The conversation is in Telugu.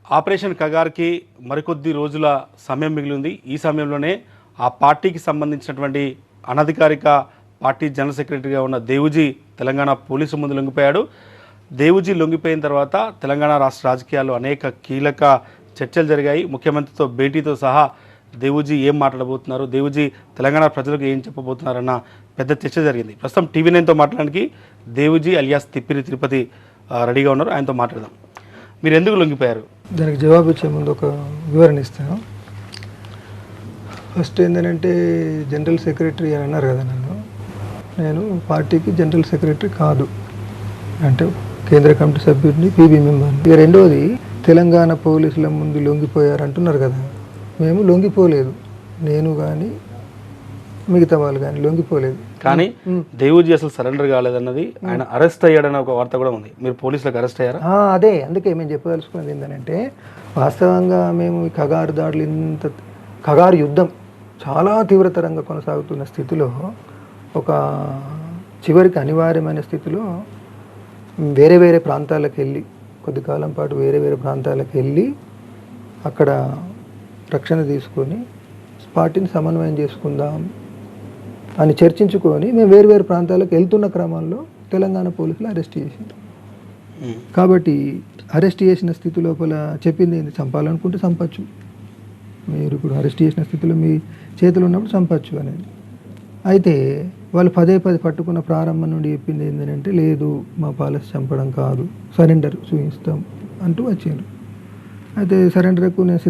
ఆపరేషన్ కగార్కి మరికొద్ది రోజుల సమయం మిగిలింది. ఈ సమయంలోనే ఆ పార్టీకి సంబంధించినటువంటి అనధికారిక పార్టీ జనరల్ సెక్రటరీగా ఉన్న దేవుజీ తెలంగాణ పోలీసు ముందు లొంగిపోయాడు. దేవుజీ లొంగిపోయిన తర్వాత తెలంగాణ రాష్ట్ర రాజకీయాల్లో అనేక కీలక చర్చలు జరిగాయి. ముఖ్యమంత్రితో భేటీతో సహా దేవుజీ ఏం మాట్లాడబోతున్నారు, దేవుజీ తెలంగాణ ప్రజలకు ఏం చెప్పబోతున్నారన్న పెద్ద చర్చ జరిగింది. ప్రస్తుతం TV9తో మాట్లాడడానికి దేవుజీ అలియాస్ తిప్పిరి తిరుపతి రెడీగా ఉన్నారు. ఆయనతో మాట్లాడదాం. మీరు ఎందుకు లొంగిపోయారు? దానికి జవాబు ఇచ్చే ముందు ఒక వివరణ ఇస్తాను. ఫస్ట్ ఏంటంటే జనరల్ సెక్రటరీ అని అన్నారు కదా నన్ను. నేను పార్టీకి జనరల్ సెక్రటరీ కాదు, అంటే కేంద్ర కమిటీ సభ్యుడిని, PB మెంబర్ని. ఇక రెండోది, తెలంగాణ పోలీసుల ముందు లొంగిపోయారు అంటున్నారు కదా. మేము లొంగిపోలేదు, నేను కానీ మిగతా వాళ్ళు కానీ లొంగిపోలేదు. కానీ దేవుజీ అసలు సరెండర్ కాలేదన్నది, ఆయన అరెస్ట్ అయ్యాడన్న ఒక వార్త కూడా ఉంది. మీరు పోలీసులకు అరెస్ట్ అయ్యారా? అదే, అందుకే మేము చెప్పదలుచుకున్నది ఏంటంటే, వాస్తవంగా మేము ఈ కగారు దాడులు, కగారు యుద్ధం చాలా తీవ్రతరంగా కొనసాగుతున్న స్థితిలో, ఒక చివరికి అనివార్యమైన స్థితిలో వేరే వేరే ప్రాంతాలకు వెళ్ళి, కొద్ది కాలం పాటు వేరే వేరే ప్రాంతాలకు వెళ్ళి అక్కడ రక్షణ తీసుకొని పార్టీని సమన్వయం చేసుకుందాం అని చర్చించుకొని మేము వేరు వేరు ప్రాంతాలకు వెళ్తున్న క్రమంలో తెలంగాణ పోలీసులు అరెస్ట్ చేసింది. కాబట్టి అరెస్ట్ చేసిన స్థితి లోపల చెప్పింది ఏంది, చంపాలనుకుంటే చంపచ్చు, మీరు ఇప్పుడు అరెస్ట్ చేసిన స్థితిలో మీ చేతులు ఉన్నప్పుడు చంపచ్చు అనేది. అయితే వాళ్ళు పదే పట్టుకున్న ప్రారంభం నుండి చెప్పింది ఏంటంటే, లేదు మా పాలసీ చంపడం కాదు, సరెండర్ చూపిస్తాం అంటూ వచ్చారు. అయితే సరెండర్కు నేను